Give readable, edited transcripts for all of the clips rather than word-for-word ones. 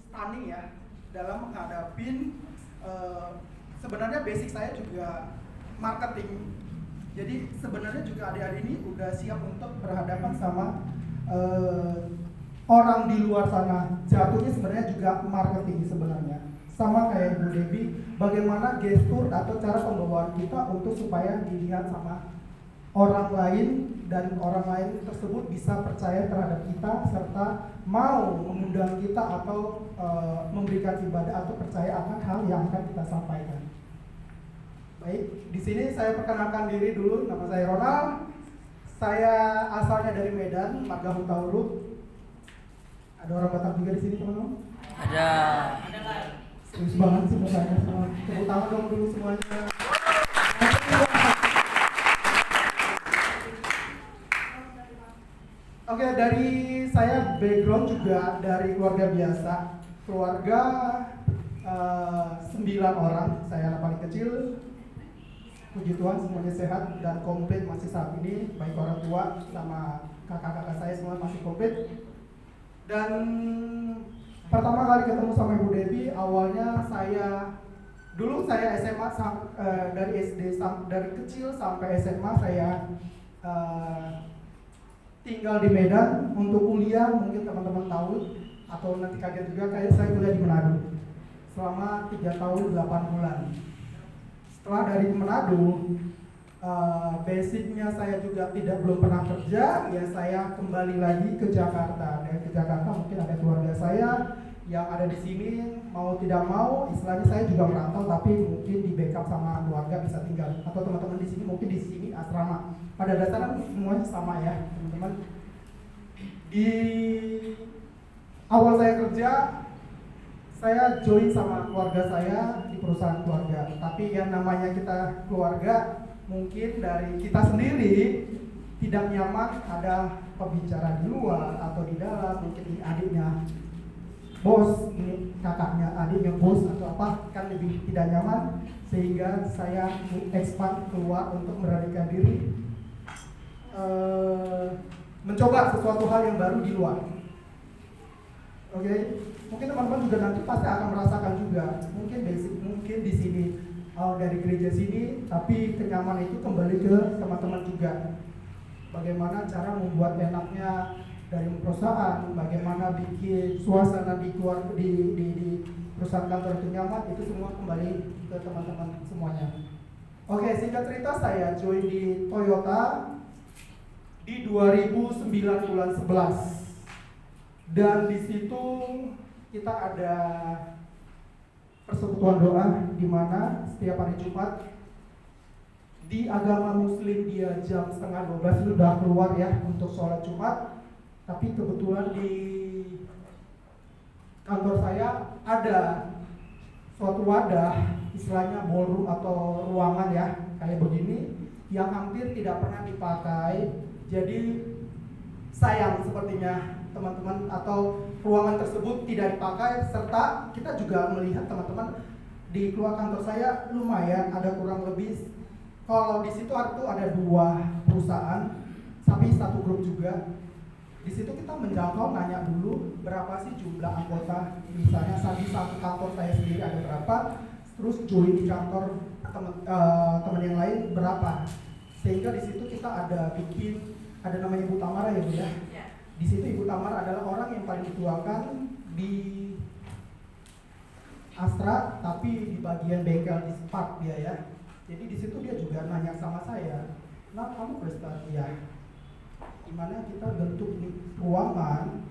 stunning ya dalam menghadapi sebenarnya basic saya juga marketing. Jadi sebenarnya juga adik-adik ini udah siap untuk berhadapan sama orang di luar sana. Jatuhnya sebenarnya juga marketing sebenarnya. Sama kayak Bu Debbie, bagaimana gestur atau cara pembawaan kita untuk supaya dilihat sama orang lain dan orang lain tersebut bisa percaya terhadap kita serta mau mengundang kita atau memberikan ibadah atau percaya akan hal yang akan kita sampaikan. Baik, di sini saya perkenalkan diri dulu. Nama saya Ronald. Saya asalnya dari Medan, Marga Huta Huruf. Ada orang Batak juga di sini, teman-teman? Ada. Serius banget sih mukanya semua. Tepuk tangan dong dulu semuanya. Oke, dari saya background juga dari keluarga biasa. Keluarga 9 orang, saya anak paling kecil. Puji Tuhan semuanya sehat dan komplit masih saat ini. Baik orang tua sama kakak-kakak saya semua masih komplit. Dan pertama kali ketemu sama Ibu Debbie, awalnya dulu saya SMA dari SD dari kecil sampai SMA saya tinggal di Medan untuk kuliah. Mungkin teman-teman tahu atau nanti kaget juga, kayak saya kuliah di Manado selama 3 tahun 8 bulan. Setelah dari Manado, basicnya saya juga belum pernah kerja, ya saya kembali lagi ke Jakarta. Dan ke Jakarta mungkin ada keluarga saya yang ada di sini, mau tidak mau, istilahnya saya juga merantau, tapi mungkin di backup sama keluarga bisa tinggal. Atau teman-teman di sini mungkin di sini asrama. Pada dasarnya semuanya sama ya, teman-teman. Di awal saya kerja, saya join sama keluarga saya di perusahaan keluarga. Tapi yang namanya kita keluarga, mungkin dari kita sendiri tidak nyaman ada pembicaraan di luar atau di dalam. Mungkin ini adiknya bos, ini kakaknya adiknya bos atau apa, kan lebih tidak nyaman. Sehingga saya expand keluar untuk melarikan diri, mencoba sesuatu hal yang baru di luar. Oke, mungkin teman-teman juga nanti pasti akan merasakan juga. Mungkin di sini dari gereja sini, tapi kenyamanan itu kembali ke teman-teman juga. Bagaimana cara membuat enaknya dari perusahaan, bagaimana bikin suasana di perusahaan kantor itu nyaman, itu semua kembali ke teman-teman semuanya. Oke, singkat cerita saya join di Toyota di 2009 bulan 11. Dan di situ kita ada persekutuan doa di mana setiap hari Jumat di agama Muslim dia jam 11:30 itu sudah keluar ya untuk sholat Jumat. Tapi kebetulan di kantor saya ada suatu wadah, istilahnya ballroom atau ruangan ya kayak begini yang hampir tidak pernah dipakai. Jadi sayang sepertinya teman-teman atau ruangan tersebut tidak dipakai, serta kita juga melihat teman-teman di keluar kantor saya lumayan ada kurang lebih, kalau di situ ada 2 perusahaan tapi satu grup juga. Di situ kita menjangkau, nanya dulu berapa sih jumlah anggota, misalnya di satu kantor saya sendiri ada berapa, terus join di kantor teman yang lain berapa, sehingga di situ kita ada namanya Ibu Tamara ya Bu ya. Di situ Ibu Tamara adalah orang yang paling dituakan di Astra, tapi di bagian bengkel di Spark dia ya. Jadi di situ dia juga nanya sama saya, "Nah, kamu prestasi ya? Gimana kita bentuk ini ruangan?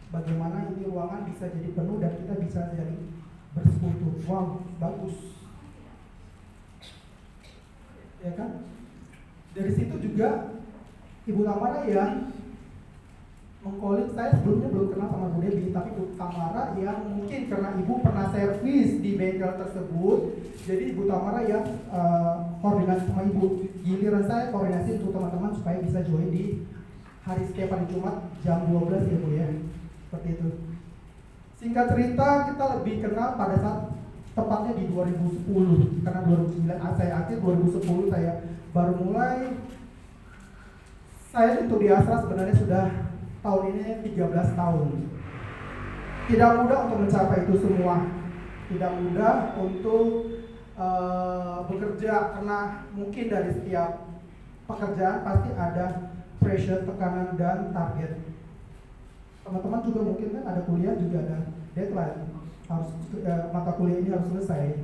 Bagaimana ini ruangan bisa jadi penuh dan kita bisa jadi bersekutu?" Wow, bagus. Ya kan? Dari situ juga Ibu Tamara yang mengkolik saya, sebelumnya belum kenal sama Bu Debbie, tapi Bu Tamara yang mungkin karena Ibu pernah servis di bengkel tersebut, jadi Ibu Tamara yang koordinasi sama Ibu. Giliran saya koordinasi untuk teman-teman supaya bisa join di setiap hari Jumat jam 12 ya Bu ya, seperti itu. Singkat cerita kita lebih kenal pada saat tepatnya di 2010, karena 2009 saya akhir 2010 saya baru mulai. Saya untuk di Astra sebenarnya sudah tahun ini 13 tahun. Tidak mudah untuk mencapai itu semua. Tidak mudah untuk bekerja, karena mungkin dari setiap pekerjaan pasti ada pressure, tekanan, dan target. Teman-teman juga mungkin kan ada kuliah juga ada deadline, harus mata kuliah ini harus selesai,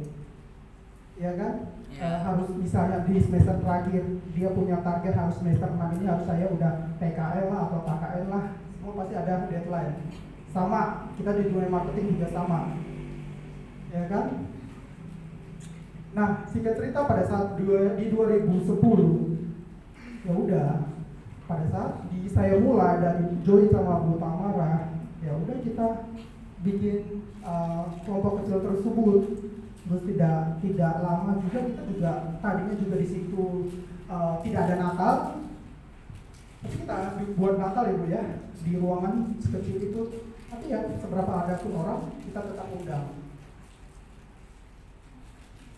ya kan? Harus misalnya di semester terakhir dia punya target harus semester 6 ini harus saya udah PKL lah atau KKL lah, semua pasti ada deadline. Sama, kita di dunia marketing juga sama, ya kan? Nah, singkat cerita pada saat di 2010, ya udah, pada saat saya mulai dari join sama Bu Tamara, ya udah kita bikin kelompok kecil tersebut. Terus tidak lama juga kita juga tadinya juga di situ tidak ada Natal, tapi kita buat Natal ya Bu ya, di ruangan sekecil itu. Tapi ya seberapa ada pun orang kita tetap undang.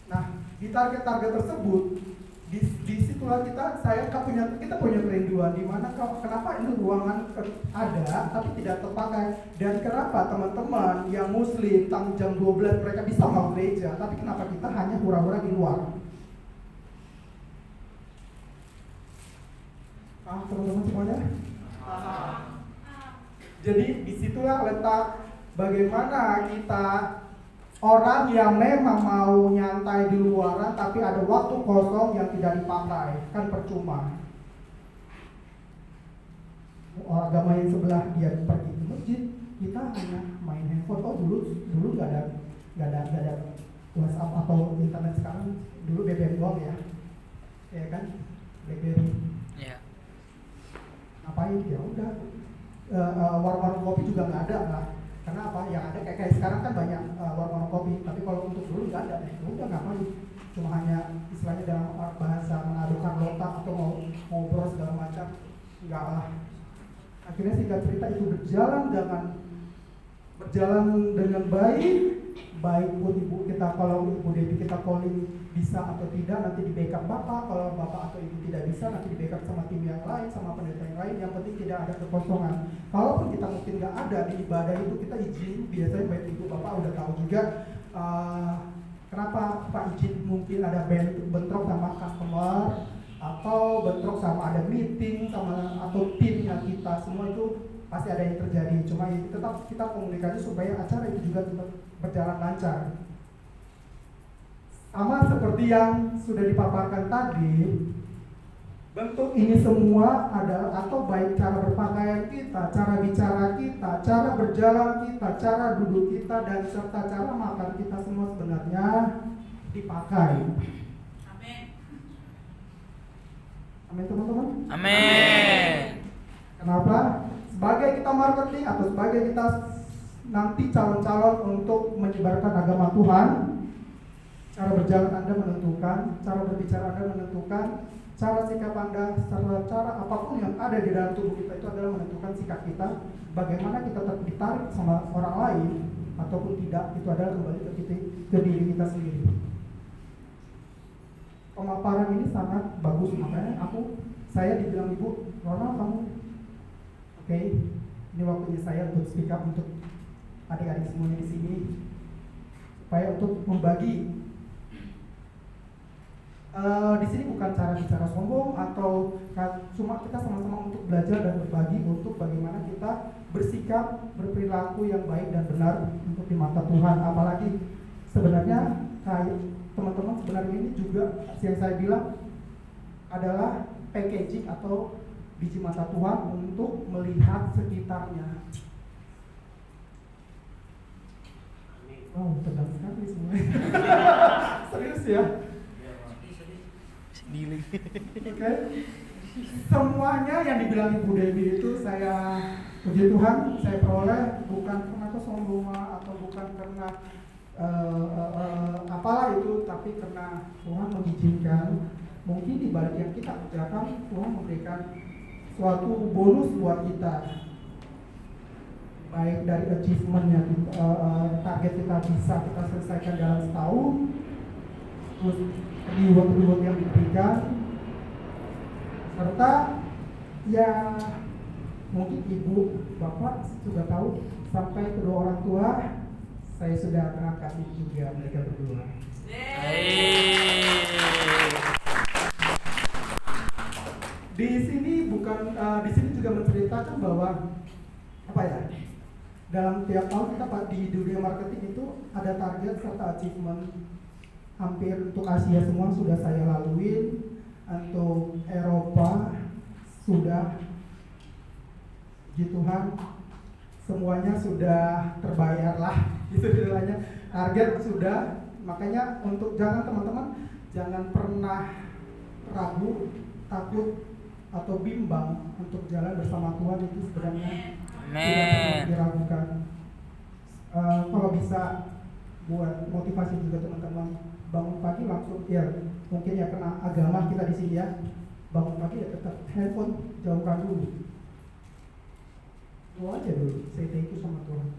Nah, di target-target tersebut, di situlah kita punya kerinduan di mana kenapa ini ruangan ada tapi tidak terpakai, dan kenapa teman-teman yang muslim tanggal jam 12 mereka bisa mau gereja, tapi kenapa kita hanya hura-hura di luar? Teman-teman semuanya? Jadi disitulah letak bagaimana kita orang yang memang mau nyantai di luaran tapi ada waktu kosong yang tidak dipakai, kan percuma. Orang agama yang sebelah dia pergi ke masjid, kita hanya main handphone. Oh dulu nggak ada WhatsApp atau internet, sekarang dulu BBM doang ya kan, BlackBerry. Ngapain? Ya udah, warung-warung kopi juga nggak ada lah. Karena apa? Yang ada kayak sekarang kan banyak warung-warung kopi, tapi kalau untuk dulu nggak ada. Udah ngapain? Cuma hanya istilahnya dalam bahasa mengadukan lotak atau mau ngobrol segala macam, nggak lah. Akhirnya singkat cerita itu berjalan dengan baik pun ibu kita, kalau ibu Devi kita calling bisa atau tidak nanti di backup bapak, kalau bapak atau ibu tidak bisa nanti di backup sama tim yang lain, sama pendeta yang lain, yang penting tidak ada kekosongan. Kalaupun kita mungkin nggak ada di ibadah itu, kita izin, biasanya baik ibu bapak udah tahu juga kenapa Pak izin, mungkin ada bentrok sama customer atau bentrok sama ada meeting sama atau timnya kita, semua itu pasti ada yang terjadi. Cuma tetap kita komunikasi supaya acara itu juga tetap berjalan lancar. Sama seperti yang sudah dipaparkan tadi, bentuk ini semua adalah atau baik cara berpakaian kita, cara bicara kita, cara berjalan kita, cara duduk kita, dan serta cara makan kita, semua sebenarnya dipakai. Amin. Amin teman-teman. Amin. Kenapa? Sebagai kita marketing atau sebagai kita nanti calon-calon untuk menyebarkan agama Tuhan, cara berjalan Anda menentukan, cara berbicara Anda menentukan, cara sikap Anda, cara apapun yang ada di dalam tubuh kita itu adalah menentukan sikap kita. Bagaimana kita ditarik sama orang lain ataupun tidak, itu adalah kembali ke diri kita sendiri. Pemaparan ini sangat bagus, makanya saya dibilang ibu, Ronald kamu oke, ini waktunya saya untuk speak up untuk adik-adik semuanya di sini, supaya untuk membagi. Di sini bukan cara bicara sombong atau cuma kita sama-sama untuk belajar dan berbagi untuk bagaimana kita bersikap, berperilaku yang baik dan benar untuk di mata Tuhan. Apalagi sebenarnya kayak teman-teman, sebenarnya ini juga yang saya bilang adalah packaging atau biji mata Tuhan untuk melihat sekitarnya. Wow, tegang sekali semuanya. Serius ya? Oke. Semuanya yang dibilang Ibu Dewi itu saya puji Tuhan, saya peroleh bukan karena kesombongan atau bukan karena apalah itu, tapi karena Tuhan mengizinkan. Mungkin di balik yang kita kerjakan, Tuhan memberikan suatu bonus buat kita, baik dari achievementnya, target kita bisa kita selesaikan dalam setahun, terus reward yang diberikan, serta ya mungkin ibu, bapak sudah tahu, sampai kedua orang tua saya sudah pernah kasih juga mereka berdua. Di sini di sini juga menceritakan bahwa apa ya? Dalam tiap tahun kita di dunia marketing itu ada target serta achievement. Hampir untuk Asia semua sudah saya laluin, untuk Eropa sudah, puji Tuhan semuanya sudah terbayar lah, gitu istilahnya. Target sudah, makanya untuk teman-teman jangan pernah ragu, takut atau bimbang untuk jalan bersama Tuhan. Itu sebenarnya tidak perlu diragukan. Kalau bisa buat motivasi juga teman-teman, bangun pagi langsung ya, mungkin ya kena agama kita di sini ya, bangun pagi ya tetap handphone jauhkan dulu, doa aja dulu, say thank you sama Tuhan.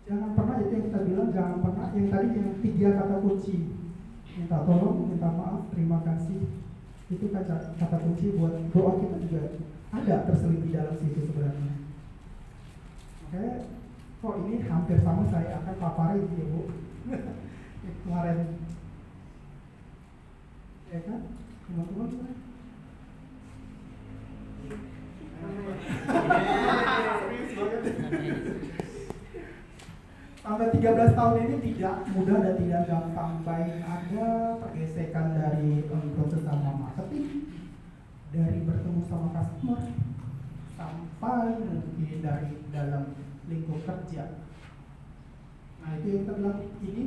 Jangan pernah, itu yang kita bilang, jangan pernah yang tadi yang 3 kata kunci, minta tolong, minta maaf, terima kasih. Itu kata kunci buat doa kita juga ada terselip di dalam situ sebenarnya. Makanya kok ini hampir sama saya akan paparin ya Bu. Kemarin ya kan teman-teman sampai 13 tahun ini tidak mudah dan tidak gampang, baik ada pergesekan dari proses sama marketing, dari bertemu sama customer, sampai mungkin dari dalam lingkup kerja. Nah itu yang kita bilang, ini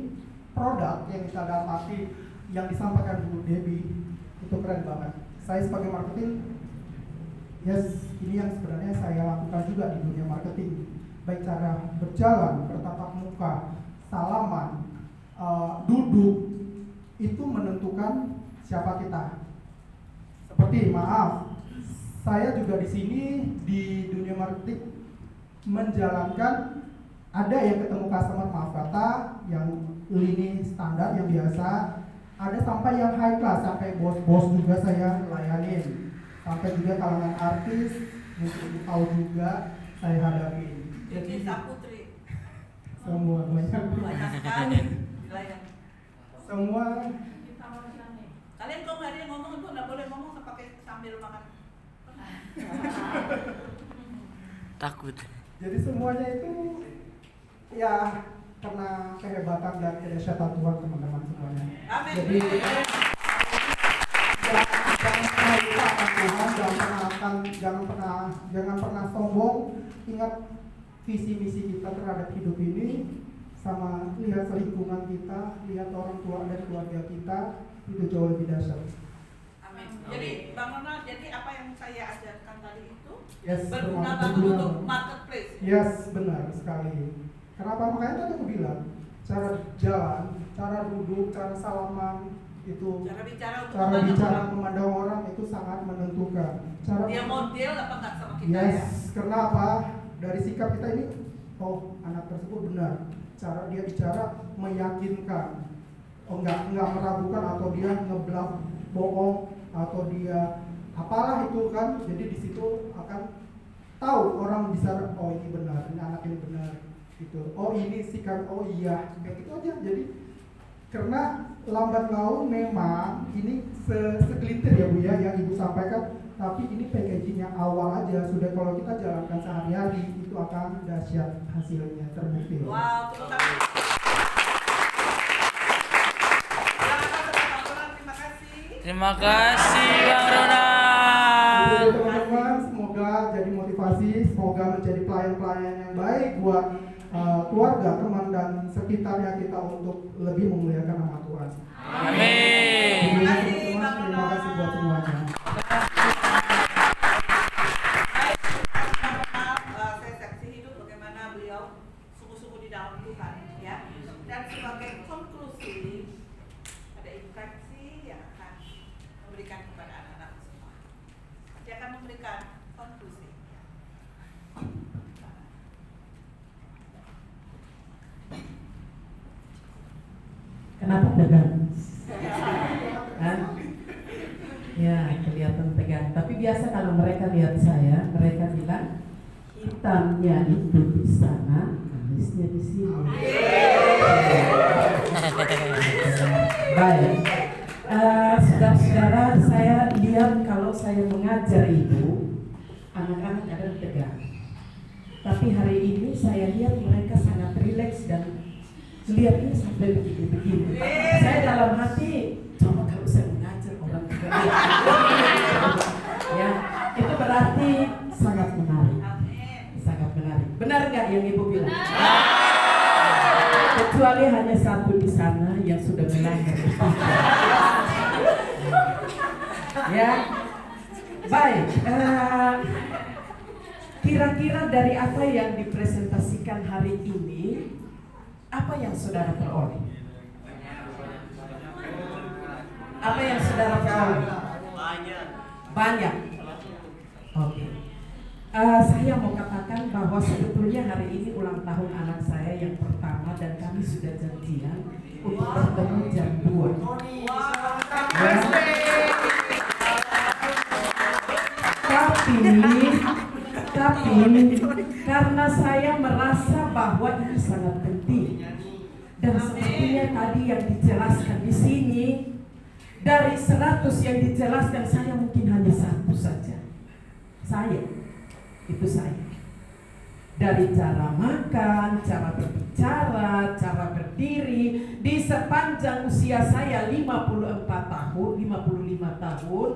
produk yang kita dapati yang disampaikan Bu Debbie itu keren banget. Saya sebagai marketing, yes, ini yang sebenarnya saya lakukan juga di dunia marketing. Baik cara berjalan, bertatap muka, salaman, duduk, itu menentukan siapa kita. Seperti maaf, saya juga di sini di dunia marketing menjalankan, ada yang ketemu customer maaf kata, yang lini standar yang biasa, ada sampai yang high class, sampai bos-bos juga saya layanin, sampai juga kalangan artis, mungkin tahu juga saya hadapi. Jadi Saputri Semua banyak sekali dilayani. Semua. Kalian kalau hari ngomong itu nggak boleh ngomong pakai sambil makan. Takut. Jadi semuanya itu ya karena kehebatan dan kedahsyatan Tuhan teman-teman semuanya. Amin. Jadi jangan pernah lupa akan Tuhan, jangan pernah sombong. Ingat visi misi kita terhadap hidup ini, sama lihat lingkungan kita, lihat orang tua dan keluarga kita, itu jauh lebih dahsyat. Amin. Jadi Bang Ronald, jadi apa yang saya ajarkan tadi itu Yes, berguna banget untuk marketplace. Yes, benar sekali. Kenapa? Makanya tadi aku bilang, cara jalan, cara duduk, cara salaman itu, Cara bicara untuk cara memandang bicara orang. memandang orang itu sangat menentukan. Cara Dia model apa enggak sama kita yes, ya? karena apa? Dari sikap kita ini, oh anak tersebut benar. Cara dia bicara meyakinkan, enggak meragukan atau dia ngebluff, bohong atau dia apalah itu kan. Jadi di situ akan tahu orang bisa, oh ini benar, ini anak ini benar gitu. Oh ini sikap, oh iya, kayak gitu aja. Jadi karena lambat laun memang ini segelintir ya Bu ya yang Ibu sampaikan, tapi ini packaging yang awal aja. Sudah kalau kita jalankan sehari-hari itu akan dahsyat hasilnya, terbukti. Wow, terima kasih. Terima kasih. Terima kasih Bang Jadi Ronald. teman-teman, semoga jadi motivasi, semoga menjadi pelayan-pelayan yang baik buat keluarga, teman dan sekitarnya kita untuk lebih memuliakan nama Tuhan. Amin. Terima kasih, Bang Terima kasih buat Ronald. semuanya. Baik, saya saksi hidup bagaimana beliau sungguh-sungguh di dalam Tuhan ya. Dan sebagai konklusi, ada instruksi yang akan memberikan kepada anak-anak semua. Dia akan memberikan konklusi. Kenapa tegang? Hah? Ya, kelihatan tegang. Tapi biasa kalau mereka lihat saya, mereka bilang hitamnya itu di sana, manisnya di sini. Baik, saudara-saudara, saya lihat kalau saya mengajar itu, anak-anak kadang tegang. Tapi hari ini saya lihat mereka sangat rileks dan lihatnya sampai begini-begini. Saya dalam hati, coba kalau saya mengajar orang tegang. Ya, itu berarti sangat menarik. Sangat menarik. Benar nggak yang Ibu bilang? Kecuali hanya satu di sana yang sudah melanggar. Ya, baik. Kira-kira dari apa yang dipresentasikan hari ini, apa yang saudara peroleh? Apa yang saudara peroleh? Banyak. Oke. Saya mau katakan bahwa sebetulnya hari ini ulang tahun anak saya yang pertama dan kami sudah janjian untuk bertemu jam 2. Tapi karena saya merasa bahwa ini sangat penting dan sepertinya tadi yang dijelaskan di sini dari 100 yang dijelaskan saya mungkin hanya 1 saja. Itu saya. Dari cara makan, cara berbicara, cara berdiri, di sepanjang usia saya 54 tahun, 55 tahun,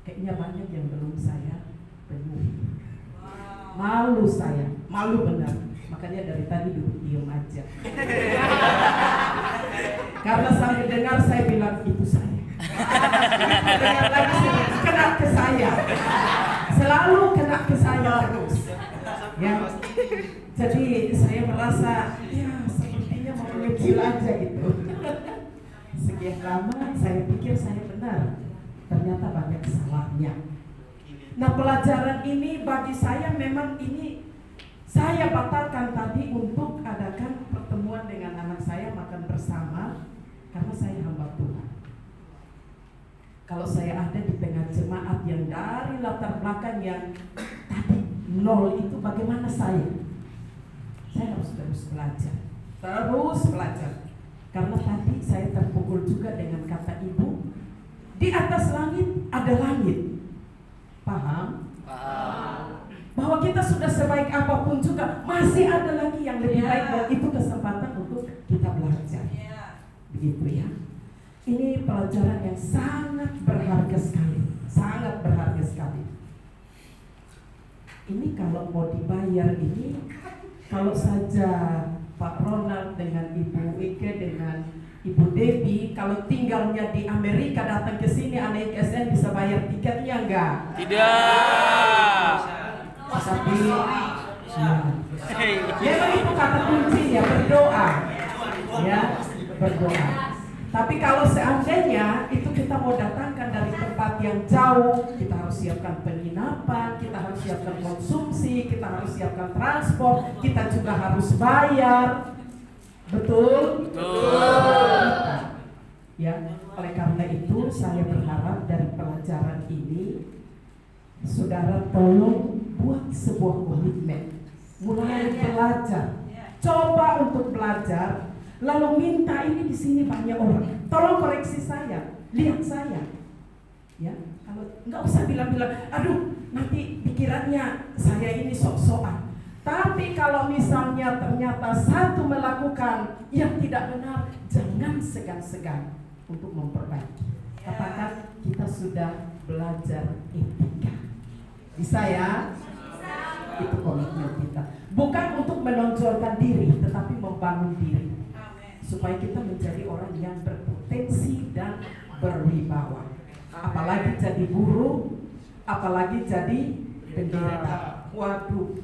kayaknya banyak yang belum saya penuhi. Malu saya, malu benar. Makanya dari tadi duduk diam aja. Karena sambil dengar saya bilang itu saya. Dengar lagi kena ke saya. Selalu kena ke saya terus. Ya. Jadi saya merasa ya sepertinya mau mengecil aja gitu. Sekian lama saya pikir saya benar. Ternyata banyak salahnya. Nah, pelajaran ini bagi saya memang ini saya batalkan tadi untuk adakan pertemuan dengan anak saya makan bersama karena saya hamba Tuhan. Kalau saya ada di tengah jemaat yang dari latar belakang yang tadi 0 itu bagaimana saya? Saya harus terus belajar. Karena tadi saya terpukul juga dengan kata Ibu, di atas langit ada langit. Paham? Bahwa kita sudah sebaik apapun juga masih ada lagi yang lebih baik dan itu kesempatan untuk kita belajar. Begitu ya. Ini pelajaran yang sangat berharga sekali. Sangat berharga sekali. Ini kalau mau dibayar ini, kalau saja Pak Ronald dengan Ibu Wike dengan Ibu Debbie kalau tinggalnya di Amerika datang ke sini anak SN bisa bayar tiketnya enggak? Tidak. Tapi ya itu kata kuncinya berdoa. Ya, berdoa. Tapi kalau seandainya itu kita mau datangkan dari tempat yang jauh, kita harus siapkan penginapan, kita harus siapkan konsumsi, kita harus siapkan transport, kita juga harus bayar. Betul? Betul. Ya, oleh karena itu saya berharap dari pelajaran ini saudara tolong buat sebuah komitmen, mulai belajar, coba untuk belajar, lalu minta ini di sini banyak orang, tolong koreksi saya, lihat saya, ya, kalau nggak usah bilang-bilang, aduh nanti pikirannya saya ini sok-sokan. Tapi kalau misalnya ternyata satu melakukan yang tidak benar, jangan segan-segan untuk memperbaiki. Katakan kita sudah belajar etika. Bisa ya? Itu komitmen kita. Bukan untuk menonjolkan diri, tetapi membangun diri. Supaya kita menjadi orang yang berpotensi dan berwibawa. Apalagi jadi guru, apalagi jadi pendeta. Waduh,